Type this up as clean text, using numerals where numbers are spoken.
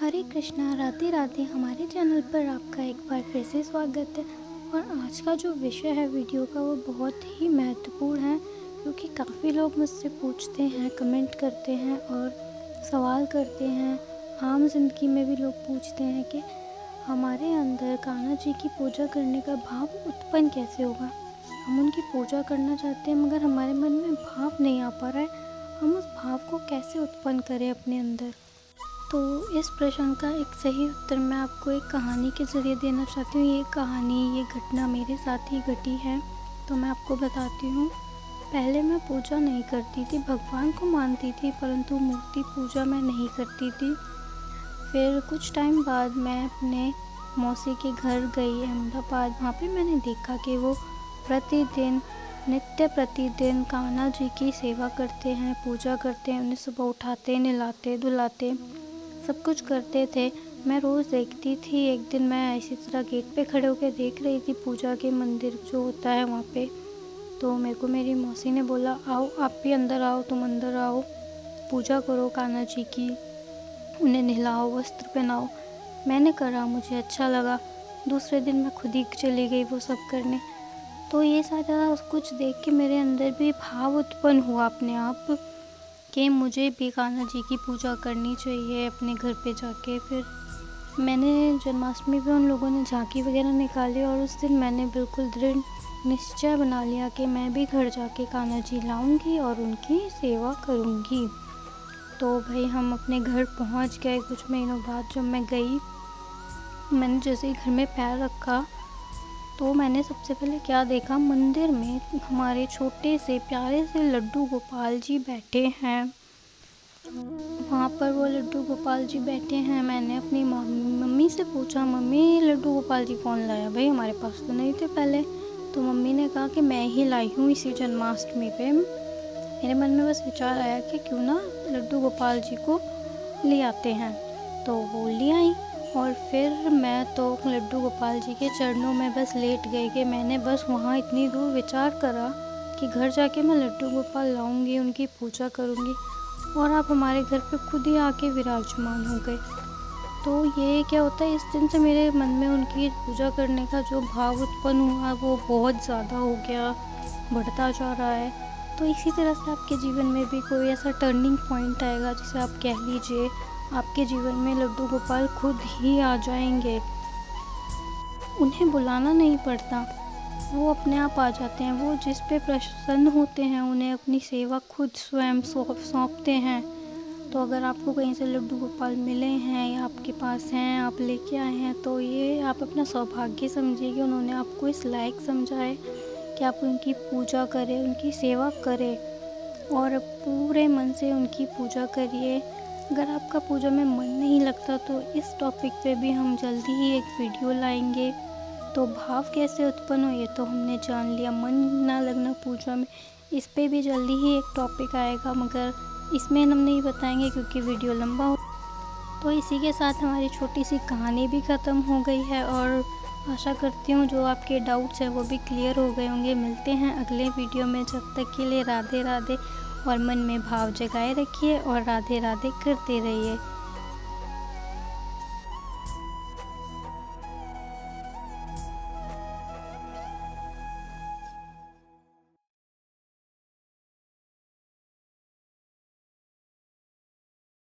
हरे कृष्णा, राधे राधे। हमारे चैनल पर आपका एक बार फिर से स्वागत है। और आज का जो विषय है वीडियो का वो बहुत ही महत्वपूर्ण है, क्योंकि काफ़ी लोग मुझसे पूछते हैं, कमेंट करते हैं और सवाल करते हैं। आम जिंदगी में भी लोग पूछते हैं कि हमारे अंदर कान्हा जी की पूजा करने का भाव उत्पन्न कैसे होगा। हम उनकी पूजा करना चाहते हैं मगर हमारे मन में भाव नहीं आ पा रहा है। हम उस भाव को कैसे उत्पन्न करें अपने अंदर। तो इस प्रश्न का एक सही उत्तर मैं आपको एक कहानी के ज़रिए देना चाहती हूँ। ये घटना मेरे साथ ही घटी है, तो मैं आपको बताती हूँ। पहले मैं पूजा नहीं करती थी, भगवान को मानती थी, परंतु मूर्ति पूजा मैं नहीं करती थी। फिर कुछ टाइम बाद मैं अपने मौसी के घर गई अहमदाबाद। वहाँ पे मैंने देखा कि वो नित्य प्रतिदिन कान्हा जी की सेवा करते हैं, पूजा करते हैं। उन्हें सुबह उठाते, नहलाते, धुलाते, सब कुछ करते थे। मैं रोज़ देखती थी। एक दिन मैं इसी तरह गेट पे खड़े होकर देख रही थी पूजा के मंदिर जो होता है वहाँ पे। तो मेरे को मेरी मौसी ने बोला, आओ आप भी अंदर आओ, तुम अंदर आओ, पूजा करो कान्हा जी की, उन्हें नहलाओ, वस्त्र पहनाओ। मैंने करा, मुझे अच्छा लगा। दूसरे दिन मैं खुद ही चली गई वो सब करने। तो ये सारा कुछ देख के मेरे अंदर भी भाव उत्पन्न हुआ अपने आप कि मुझे भी कान्हा जी की पूजा करनी चाहिए अपने घर पे जाके। फिर मैंने जन्माष्टमी पे उन लोगों ने झांकी वगैरह निकाली और उस दिन मैंने बिल्कुल दृढ़ निश्चय बना लिया कि मैं भी घर जाके कान्हा जी लाऊंगी और उनकी सेवा करूंगी। तो भाई हम अपने घर पहुंच गए। कुछ महीनों बाद जब मैं गई, मैंने जैसे ही घर में पैर रखा तो मैंने सबसे पहले क्या देखा, मंदिर में हमारे छोटे से प्यारे से लड्डू गोपाल जी बैठे हैं। वहाँ पर वो लड्डू गोपाल जी बैठे हैं। मैंने अपनी मम्मी से पूछा, मम्मी लड्डू गोपाल जी कौन लाया? भाई हमारे पास तो नहीं थे पहले। तो मम्मी ने कहा कि मैं ही लाई हूँ इसी जन्माष्टमी पे। मेरे मन में बस विचार आया कि क्यों ना लड्डू गोपाल जी को ले आते हैं। तो वो ले आई और फिर मैं तो लड्डू गोपाल जी के चरणों में बस लेट गई कि मैंने बस वहाँ इतनी दूर विचार करा कि घर जाके मैं लड्डू गोपाल लाऊंगी, उनकी पूजा करूंगी। और आप हमारे घर पे खुद ही आके विराजमान हो गए। तो ये क्या होता है, इस दिन से मेरे मन में उनकी पूजा करने का जो भाव उत्पन्न हुआ वो बहुत ज़्यादा हो गया, बढ़ता जा रहा है। तो इसी तरह से आपके जीवन में भी कोई ऐसा टर्निंग पॉइंट आएगा, जिसे आप कह लीजिए आपके जीवन में लड्डू गोपाल खुद ही आ जाएंगे। उन्हें बुलाना नहीं पड़ता, वो अपने आप आ जाते हैं। वो जिस पे प्रसन्न होते हैं उन्हें अपनी सेवा खुद स्वयं सौंपते हैं। तो अगर आपको कहीं से लड्डू गोपाल मिले हैं या आपके पास हैं, आप लेके आए हैं, तो ये आप अपना सौभाग्य समझिए कि उन्होंने आपको इस लायक समझा है कि आप उनकी पूजा करें, उनकी सेवा करें और पूरे मन से उनकी पूजा करिए। अगर आपका पूजा में मन नहीं लगता तो इस टॉपिक पे भी हम जल्दी ही एक वीडियो लाएंगे। तो भाव कैसे उत्पन्न हो ये तो हमने जान लिया, मन ना लगना पूजा में, इस पे भी जल्दी ही एक टॉपिक आएगा, मगर इसमें हम नहीं बताएंगे क्योंकि वीडियो लंबा हो। तो इसी के साथ हमारी छोटी सी कहानी भी ख़त्म हो गई है और आशा करती हूँ जो आपके डाउट्स हैं वो भी क्लियर हो गए होंगे। मिलते हैं अगले वीडियो में, जब तक के लिए राधे राधे। और मन में भाव जगाए रखिए और राधे राधे करते रहिए।